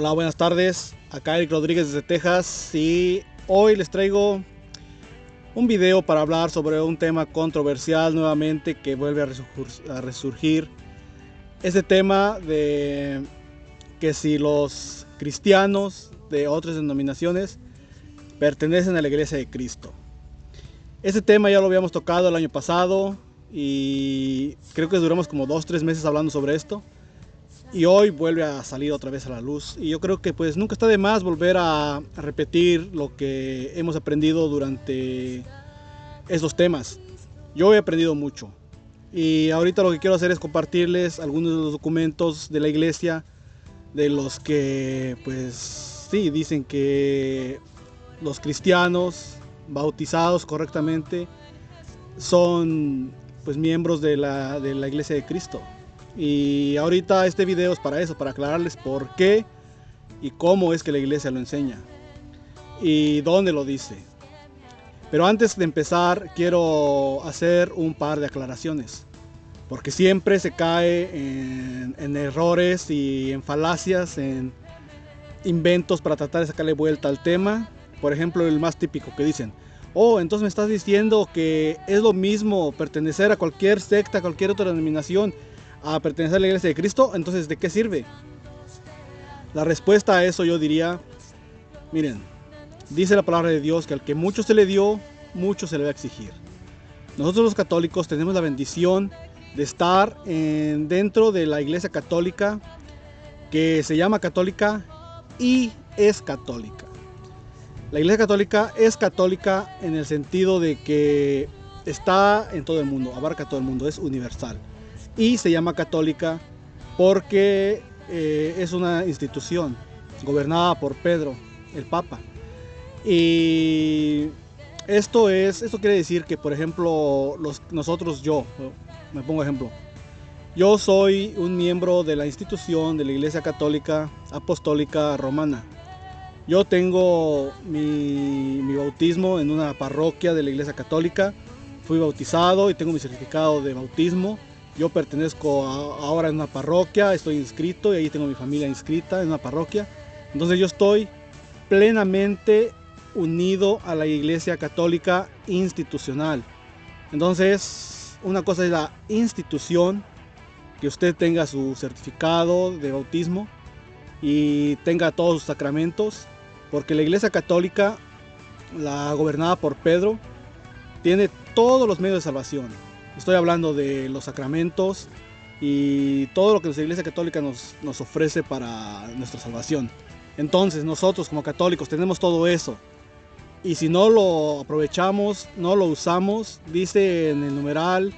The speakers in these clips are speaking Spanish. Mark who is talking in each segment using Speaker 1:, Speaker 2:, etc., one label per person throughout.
Speaker 1: Hola, buenas tardes. Acá Eric Rodríguez desde Texas y hoy les traigo un video para hablar sobre un tema controversial nuevamente que vuelve a resurgir. Este tema de que si los cristianos de otras denominaciones pertenecen a la Iglesia de Cristo. Este tema ya lo habíamos tocado el año pasado y creo que duramos como 2-3 meses hablando sobre esto. Y hoy vuelve a salir otra vez a la luz. Y yo creo que pues nunca está de más volver a repetir lo que hemos aprendido durante estos temas. Yo he aprendido mucho. Y ahorita lo que quiero hacer es compartirles algunos de los documentos de la iglesia, de los que pues sí, dicen que los cristianos bautizados correctamente son pues miembros de la iglesia de Cristo. Y ahorita este video es para eso, para aclararles por qué y cómo es que la iglesia lo enseña y dónde lo dice. Pero antes de empezar quiero hacer un par de aclaraciones, porque siempre se cae en errores y en falacias, en inventos para tratar de sacarle vuelta al tema. Por ejemplo, el más típico que dicen: oh, entonces me estás diciendo que es lo mismo pertenecer a cualquier secta, a cualquier otra denominación, a pertenecer a la iglesia de Cristo. Entonces, ¿de qué sirve? La respuesta a eso yo diría: miren, dice la palabra de Dios que al que mucho se le dio, mucho se le va a exigir. Nosotros los católicos tenemos la bendición de estar dentro de la iglesia católica, que se llama católica y es católica. La iglesia católica es católica en el sentido de que está en todo el mundo, abarca todo el mundo, es universal. Y se llama católica porque es una institución gobernada por Pedro, el Papa. Y esto quiere decir que, por ejemplo, yo me pongo ejemplo, yo soy un miembro de la institución de la Iglesia Católica Apostólica Romana. Yo tengo mi bautismo en una parroquia de la Iglesia Católica, fui bautizado y tengo mi certificado de bautismo. Yo pertenezco ahora en una parroquia, estoy inscrito y ahí tengo mi familia inscrita en una parroquia. Entonces yo estoy plenamente unido a la Iglesia Católica institucional. Entonces, una cosa es la institución, que usted tenga su certificado de bautismo y tenga todos sus sacramentos, porque la Iglesia Católica, la gobernada por Pedro, tiene todos los medios de salvación. Estoy hablando de los sacramentos y todo lo que la Iglesia Católica nos ofrece para nuestra salvación. Entonces nosotros como católicos tenemos todo eso. Y si no lo aprovechamos, no lo usamos, dice en el numeral,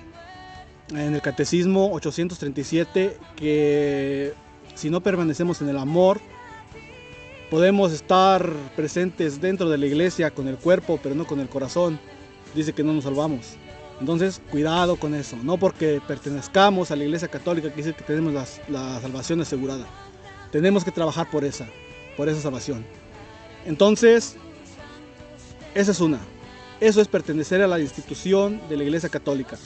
Speaker 1: en el catecismo 837, que si no permanecemos en el amor, podemos estar presentes dentro de la iglesia con el cuerpo, pero no con el corazón. Dice que no nos salvamos. Entonces, cuidado con eso. No porque pertenezcamos a la iglesia católica quiere decir que tenemos la salvación asegurada. Tenemos que trabajar por esa salvación. Entonces, esa es una. Eso es pertenecer a la institución de la iglesia católica.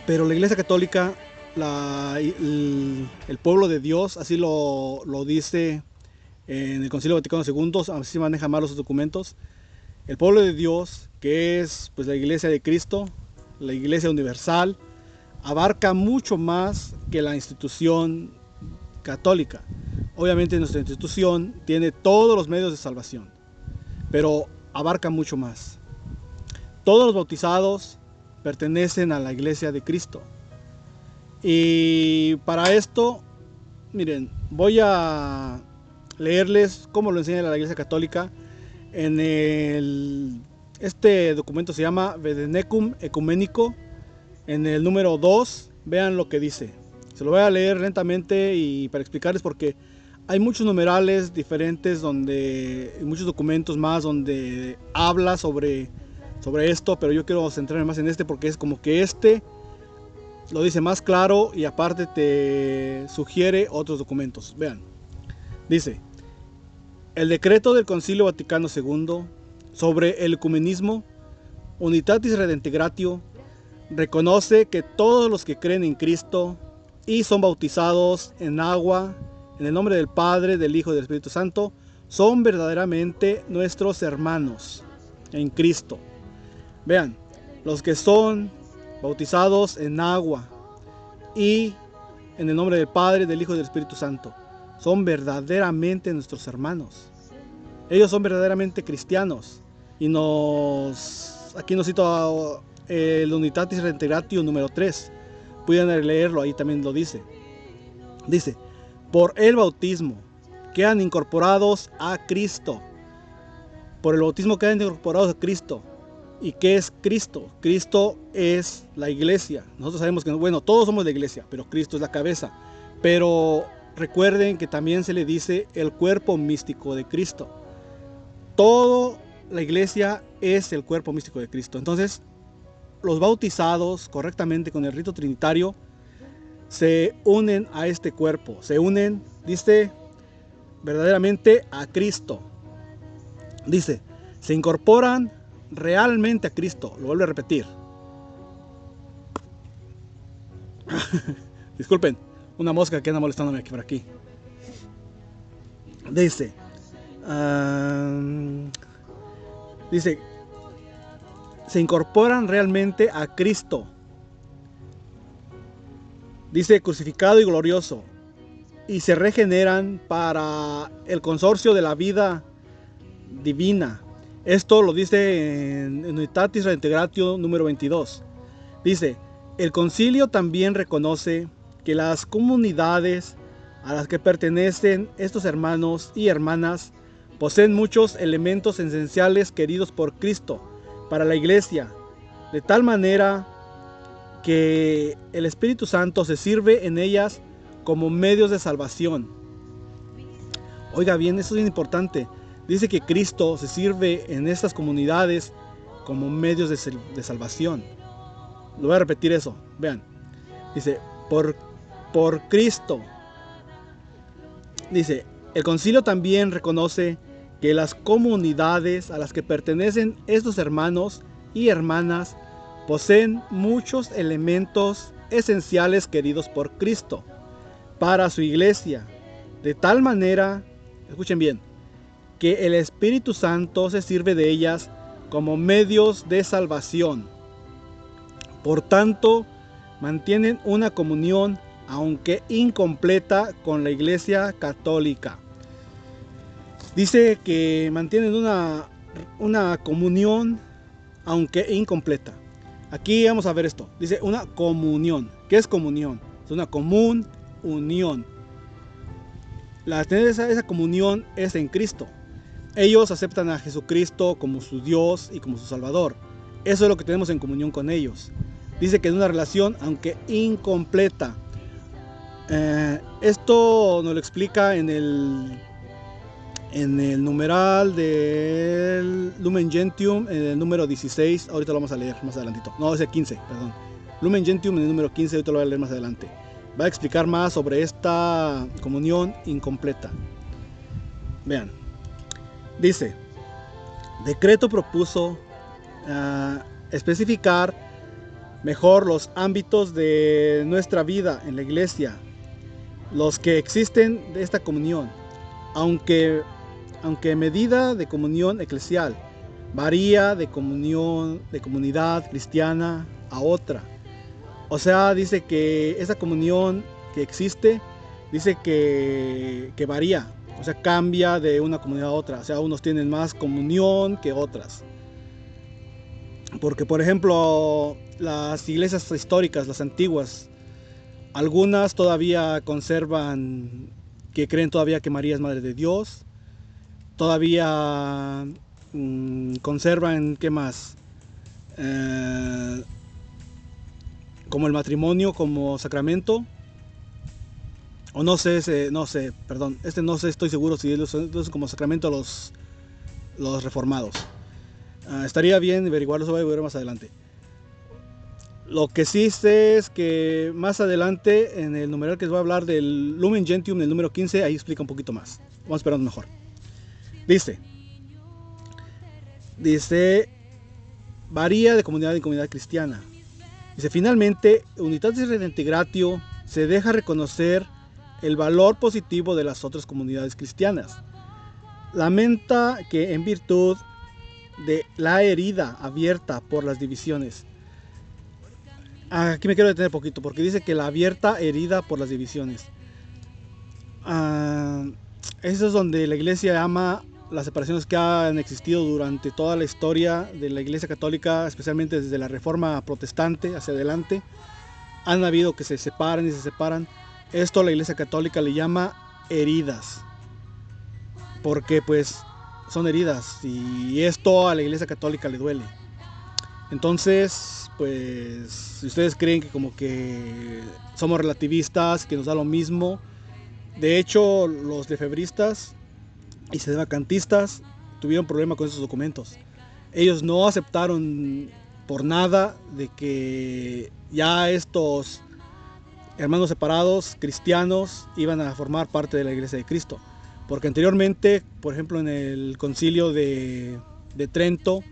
Speaker 1: Pero la iglesia católica, el pueblo de Dios, así lo dice en el Concilio Vaticano II, así maneja mal los documentos. El pueblo de Dios, que es pues la iglesia de Cristo, la iglesia universal, abarca mucho más que la institución católica. Obviamente nuestra institución tiene todos los medios de salvación, pero abarca mucho más. Todos los bautizados pertenecen a la iglesia de Cristo. Y para esto, miren, voy a leerles cómo lo enseña la iglesia católica. Este documento se llama Vadenecum Ecuménico. En el número 2, vean lo que dice. Se lo voy a leer lentamente y para explicarles, porque hay muchos numerales diferentes, muchos documentos más donde habla sobre esto, pero yo quiero centrarme más en este porque es como que este lo dice más claro y aparte te sugiere otros documentos. Vean, dice: el decreto del Concilio Vaticano II sobre el ecumenismo, Unitatis Redintegratio, reconoce que todos los que creen en Cristo y son bautizados en agua en el nombre del Padre, del Hijo y del Espíritu Santo, son verdaderamente nuestros hermanos en Cristo. Vean, los que son bautizados en agua y en el nombre del Padre, del Hijo y del Espíritu Santo, son verdaderamente nuestros hermanos. Ellos son verdaderamente cristianos. Y aquí nos cito el Unitatis Reintegratio número 3. Pueden leerlo, ahí también lo dice. Dice, por el bautismo quedan incorporados a Cristo. Por el bautismo quedan incorporados a Cristo. ¿Y qué es Cristo? Cristo es la iglesia. Nosotros sabemos que, bueno, todos somos la iglesia, pero Cristo es la cabeza. Pero recuerden que también se le dice el cuerpo místico de Cristo. Toda la iglesia es el cuerpo místico de Cristo. Entonces, los bautizados correctamente con el rito trinitario se unen a este cuerpo. Se unen, dice, verdaderamente a Cristo. Dice, se incorporan realmente a Cristo. Lo vuelvo a repetir. Disculpen, una mosca que anda molestándome aquí por aquí. Dice, se incorporan realmente a Cristo. Dice, crucificado y glorioso. Y se regeneran para el consorcio de la vida divina. Esto lo dice en Unitatis Reintegratio número 22. Dice, el concilio también reconoce que las comunidades a las que pertenecen estos hermanos y hermanas poseen muchos elementos esenciales queridos por Cristo para la iglesia, de tal manera que el Espíritu Santo se sirve en ellas como medios de salvación. Oiga bien, eso es bien importante. Dice que Cristo se sirve en estas comunidades como medios de salvación. Lo voy a repetir eso. Vean. Dice, por Cristo. Dice, el concilio también reconoce que las comunidades a las que pertenecen estos hermanos y hermanas poseen muchos elementos esenciales queridos por Cristo para su iglesia. De tal manera, escuchen bien, que el Espíritu Santo se sirve de ellas como medios de salvación. Por tanto, mantienen una comunión, aunque incompleta, con la Iglesia Católica. Dice que mantienen una comunión, aunque incompleta. Aquí vamos a ver esto. Dice una comunión. ¿Qué es comunión? Es una común unión. Tener esa comunión es en Cristo. Ellos aceptan a Jesucristo como su Dios y como su Salvador. Eso es lo que tenemos en comunión con ellos. Dice que es una relación, aunque incompleta. Esto nos lo explica en el numeral del Lumen Gentium, en el número 16. Ahorita lo vamos a leer más adelantito. No, es el 15, perdón. Lumen Gentium en el número 15, ahorita lo voy a leer más adelante. Va a explicar más sobre esta comunión incompleta. Vean. Dice, decreto propuso especificar mejor los ámbitos de nuestra vida en la iglesia, los que existen de esta comunión, aunque medida de comunión eclesial varía de comunidad cristiana a otra. O sea, dice que esa comunión que existe, dice que varía. O sea, cambia de una comunidad a otra. O sea, unos tienen más comunión que otras. Porque, por ejemplo, las iglesias históricas, las antiguas, algunas todavía conservan, que creen todavía que María es Madre de Dios. Todavía conservan, ¿qué más? Como el matrimonio como sacramento. O no sé, perdón, no sé, estoy seguro si es como sacramento los reformados. Estaría bien averiguarlo, eso voy a ver más adelante. Lo que sí sé es que más adelante, en el numeral que les voy a hablar del Lumen Gentium, el número 15, ahí explica un poquito más. Vamos esperando mejor. Dice, varía de comunidad en comunidad cristiana. Dice, finalmente, Unitatis Reintegratio se deja reconocer el valor positivo de las otras comunidades cristianas. Lamenta que en virtud de la herida abierta por las divisiones. Aquí me quiero detener poquito porque dice que la abierta herida por las divisiones. Eso es donde la iglesia ama las separaciones que han existido durante toda la historia de la iglesia católica, especialmente desde la reforma protestante hacia adelante. Han habido que se separan y se separan. Esto la iglesia católica le llama heridas, porque pues son heridas y esto a la iglesia católica le duele. Entonces, pues si ustedes creen que como que somos relativistas, que nos da lo mismo, de hecho los lefebristas y sedevacantistas tuvieron problema con esos documentos. Ellos no aceptaron por nada de que ya estos hermanos separados cristianos iban a formar parte de la iglesia de Cristo, porque anteriormente, por ejemplo, en el concilio de Trento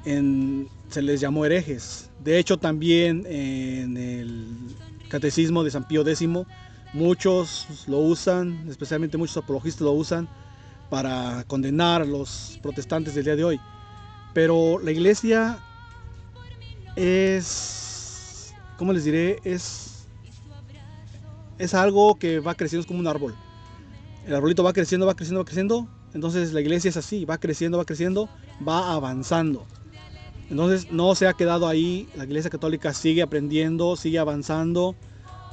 Speaker 1: se les llamó herejes. De hecho, también en el catecismo de San Pío X muchos lo usan, especialmente muchos apologistas lo usan para condenar a los protestantes del día de hoy. Pero la iglesia es, ¿cómo les diré? Es algo que va creciendo, es como un árbol. El arbolito va creciendo, va creciendo, va creciendo. Entonces la iglesia es así, va creciendo, va avanzando. Entonces no se ha quedado ahí. La iglesia católica sigue aprendiendo, sigue avanzando,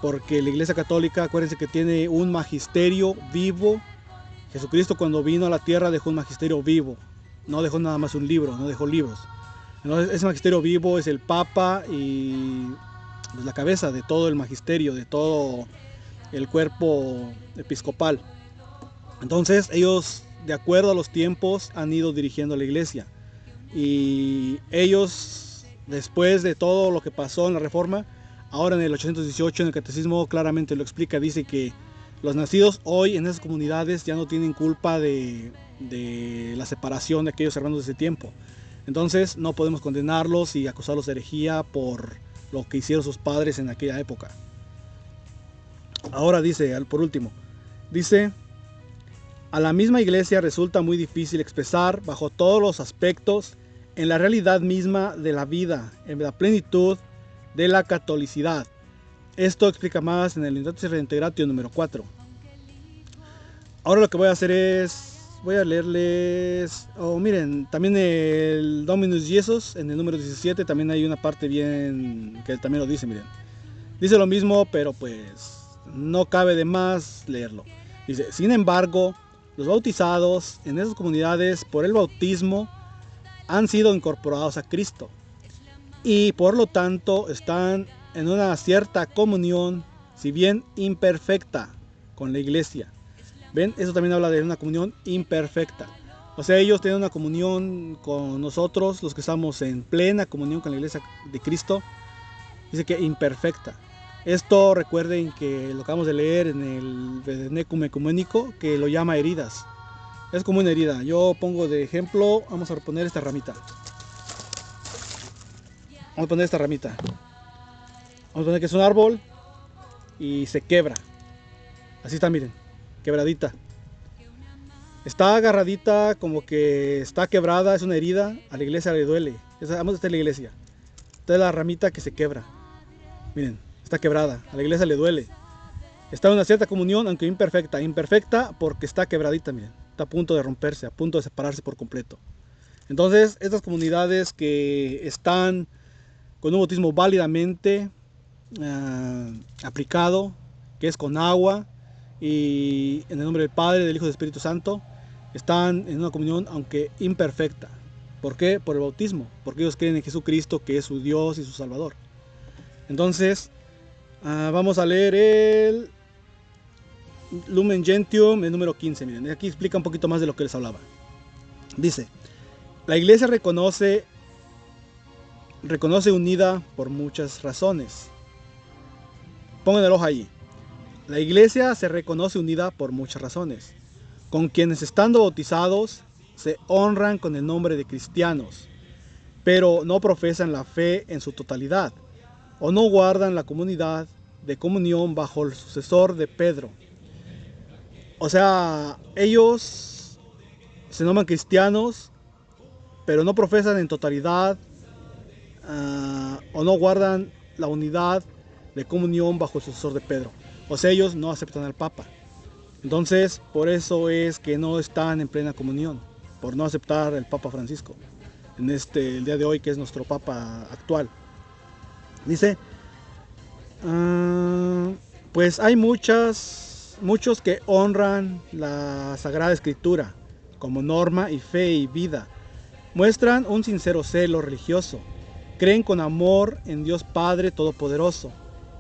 Speaker 1: porque la iglesia católica, acuérdense que tiene un magisterio vivo. Jesucristo cuando vino a la tierra dejó un magisterio vivo, no dejó nada más un libro, no dejó libros. Entonces ese magisterio vivo es el Papa y pues la cabeza de todo el magisterio, de todo el cuerpo episcopal. Entonces ellos, de acuerdo a los tiempos, han ido dirigiendo la iglesia. Y ellos, después de todo lo que pasó en la Reforma, ahora en el 818 en el Catecismo claramente lo explica, dice que los nacidos hoy en esas comunidades ya no tienen culpa de la separación de aquellos hermanos de ese tiempo. Entonces no podemos condenarlos y acusarlos de herejía por lo que hicieron sus padres en aquella época. Ahora dice, por último, dice: a la misma iglesia resulta muy difícil expresar bajo todos los aspectos en la realidad misma de la vida, en la plenitud de la catolicidad. Esto explica más en el Unitatis Redintegratio número 4. Ahora lo que voy a hacer es, voy a leerles, miren, también el Dominus Jesus, en el número 17, también hay una parte bien, que también lo dice, miren. Dice lo mismo, pero pues no cabe de más leerlo. Dice: sin embargo, los bautizados en esas comunidades por el bautismo han sido incorporados a Cristo y por lo tanto están en una cierta comunión, si bien imperfecta, con la iglesia. ¿Ven? Eso también habla de una comunión imperfecta. O sea, ellos tienen una comunión con nosotros, los que estamos en plena comunión con la iglesia de Cristo. Dice que imperfecta. Esto recuerden que lo acabamos de leer en el Vademecum Ecuménico, que lo llama heridas. Es como una herida. Yo pongo de ejemplo, vamos a poner esta ramita. Vamos a poner esta ramita. Vamos a poner que es un árbol y se quebra. Así está, miren, quebradita. Está agarradita, como que está quebrada, es una herida. A la iglesia le duele. Vamos a estar en la iglesia. Esta es la ramita que se quebra. Miren, está quebrada. A la iglesia le duele. Está en una cierta comunión, aunque imperfecta. Imperfecta porque está quebradita, miren. Está a punto de romperse, a punto de separarse por completo. Entonces, estas comunidades que están con un bautismo válidamente aplicado, que es con agua y en el nombre del Padre, del Hijo y del Espíritu Santo, están en una comunión aunque imperfecta. ¿Por qué? Por el bautismo, porque ellos creen en Jesucristo, que es su Dios y su Salvador. Entonces, vamos a leer el Lumen Gentium, el número 15. Miren, aquí explica un poquito más de lo que les hablaba. Dice: la iglesia reconoce unida por muchas razones. Pongan el ojo ahí. La iglesia se reconoce unida por muchas razones. Con quienes estando bautizados se honran con el nombre de cristianos, pero no profesan la fe en su totalidad, o no guardan la comunidad de comunión bajo el sucesor de Pedro, O sea, ellos se nombran cristianos, pero no profesan en totalidad o no guardan la unidad de comunión bajo el sucesor de Pedro. O sea, ellos no aceptan al Papa. Entonces, por eso es que no están en plena comunión, por no aceptar al Papa Francisco, el día de hoy, que es nuestro Papa actual. Dice, pues hay muchos que honran la Sagrada Escritura como norma y fe y vida. Muestran un sincero celo religioso. Creen con amor en Dios Padre Todopoderoso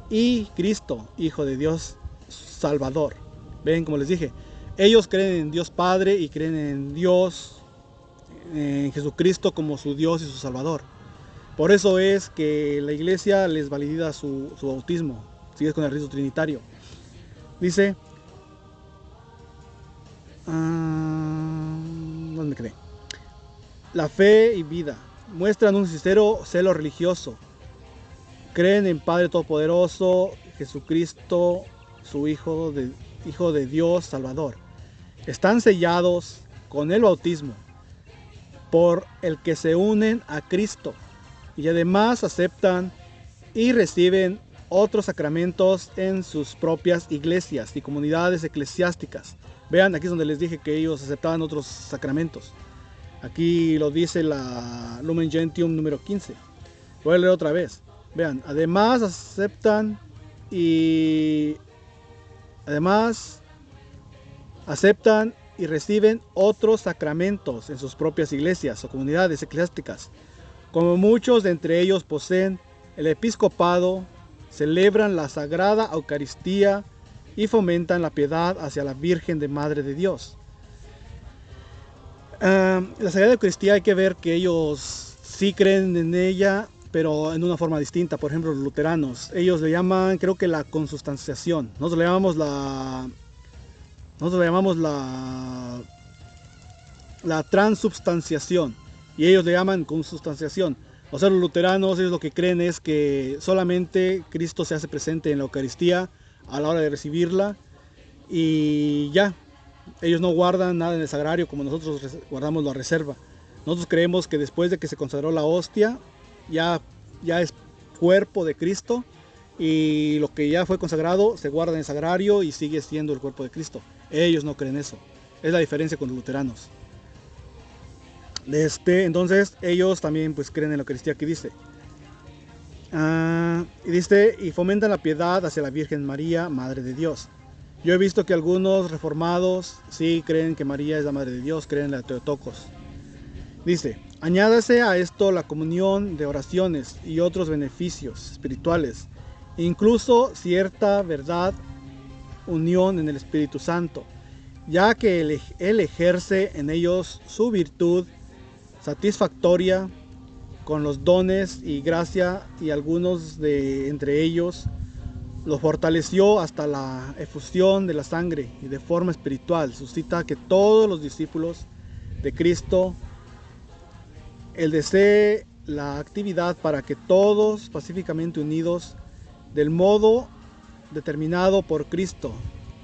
Speaker 1: y Cristo, Hijo de Dios Salvador. Ven, como les dije, ellos creen en Dios Padre y creen en Dios, en Jesucristo como su Dios y su Salvador. Por eso es que la iglesia les valida su bautismo. Sigue con el rito trinitario. Dice, ¿dónde me quedé? La fe y vida muestran un sincero celo religioso. Creen en Padre Todopoderoso, Jesucristo, su Hijo de Dios Salvador. Están sellados con el bautismo por el que se unen a Cristo y además aceptan y reciben otros sacramentos en sus propias iglesias y comunidades eclesiásticas. Vean, aquí es donde les dije que ellos aceptaban otros sacramentos. Aquí lo dice la Lumen Gentium número 15. Voy a leer otra vez. Vean, además aceptan y reciben otros sacramentos en sus propias iglesias o comunidades eclesiásticas. Como muchos de entre ellos poseen el episcopado, celebran la Sagrada Eucaristía y fomentan la piedad hacia la Virgen de Madre de Dios. La Sagrada Eucaristía hay que ver que ellos sí creen en ella, pero en una forma distinta. Por ejemplo, los luteranos, ellos le llaman, creo que la consustanciación. Nosotros le llamamos la transubstanciación y ellos le llaman consustanciación. O sea, los luteranos, ellos lo que creen es que solamente Cristo se hace presente en la Eucaristía a la hora de recibirla y ya. Ellos no guardan nada en el sagrario como nosotros guardamos la reserva. Nosotros creemos que después de que se consagró la hostia, ya es cuerpo de Cristo y lo que ya fue consagrado se guarda en el sagrario y sigue siendo el cuerpo de Cristo. Ellos no creen eso. Es la diferencia con los luteranos. Entonces ellos también pues creen en la Eucaristía que dice. Y fomentan la piedad hacia la Virgen María, Madre de Dios. Yo he visto que algunos reformados sí creen que María es la Madre de Dios, creen en la Teotocos. Dice, añádase a esto la comunión de oraciones y otros beneficios espirituales, incluso cierta verdad, unión en el Espíritu Santo, ya que él ejerce en ellos su virtud satisfactoria con los dones y gracia, y algunos de entre ellos lo fortaleció hasta la efusión de la sangre y de forma espiritual. Suscita que todos los discípulos de Cristo el desee la actividad para que todos pacíficamente unidos del modo determinado por Cristo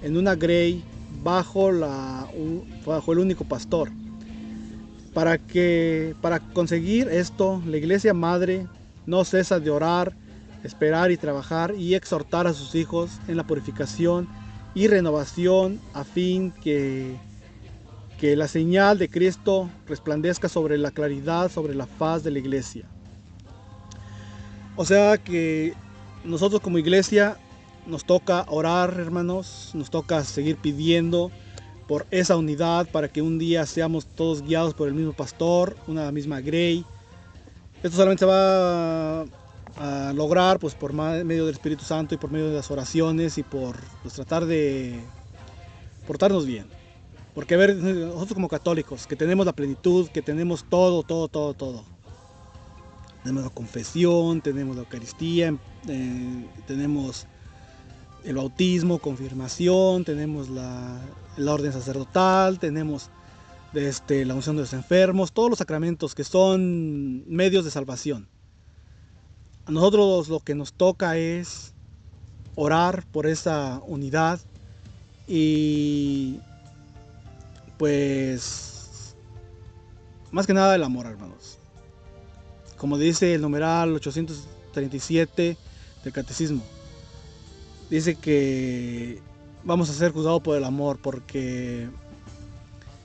Speaker 1: en una grey bajo el único pastor. Para conseguir esto, la Iglesia Madre no cesa de orar, esperar y trabajar y exhortar a sus hijos en la purificación y renovación a fin que la señal de Cristo resplandezca sobre la claridad, sobre la faz de la iglesia. O sea que nosotros como iglesia nos toca orar, hermanos, nos toca seguir pidiendo por esa unidad para que un día seamos todos guiados por el mismo pastor, una misma grey. Esto solamente se va a lograr pues por medio del Espíritu Santo y por medio de las oraciones y por pues, tratar de portarnos bien. Porque a ver, nosotros como católicos, que tenemos la plenitud, que tenemos todo. Tenemos la confesión, tenemos la Eucaristía, tenemos el bautismo, confirmación, tenemos la orden sacerdotal, tenemos la unción de los enfermos, todos los sacramentos que son medios de salvación. A nosotros lo que nos toca es orar por esa unidad Y pues más que nada el amor, hermanos. Como dice el numeral 837 del catecismo, dice que vamos a ser juzgados por el amor, porque,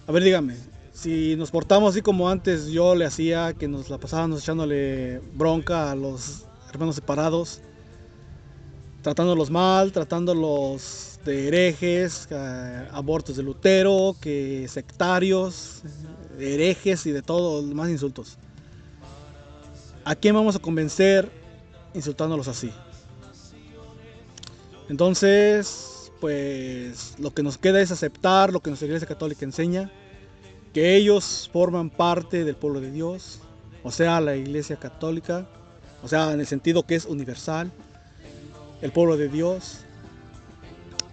Speaker 1: a ver, dígame, si nos portamos así como antes yo le hacía, que nos la pasábamos echándole bronca a los hermanos separados, tratándolos mal, tratándolos de herejes, abortos de Lutero, que sectarios, herejes y de todo, más insultos. ¿A quién vamos a convencer insultándolos así? Entonces, pues lo que nos queda es aceptar lo que nuestra Iglesia Católica enseña, que ellos forman parte del pueblo de Dios, o sea, la Iglesia Católica, o sea, en el sentido que es universal, el pueblo de Dios.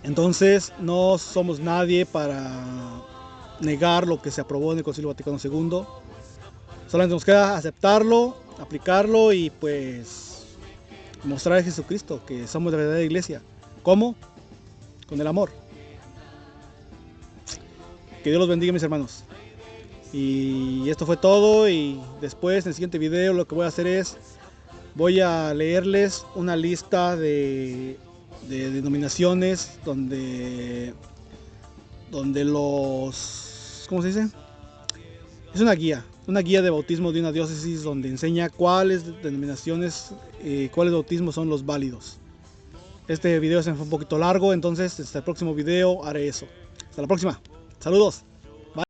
Speaker 1: Entonces, no somos nadie para negar lo que se aprobó en el Concilio Vaticano II. Solamente nos queda aceptarlo, aplicarlo y pues mostrar a Jesucristo que somos la verdadera iglesia. ¿Cómo? Con el amor. Que Dios los bendiga, mis hermanos. Y esto fue todo, y después en el siguiente video lo que voy a hacer es voy a leerles una lista de denominaciones donde los, ¿cómo se dice? Es una guía de bautismo de una diócesis donde enseña cuáles denominaciones, cuáles bautismos son los válidos. Este video se me fue un poquito largo, entonces hasta el próximo video haré eso. Hasta la próxima. Saludos.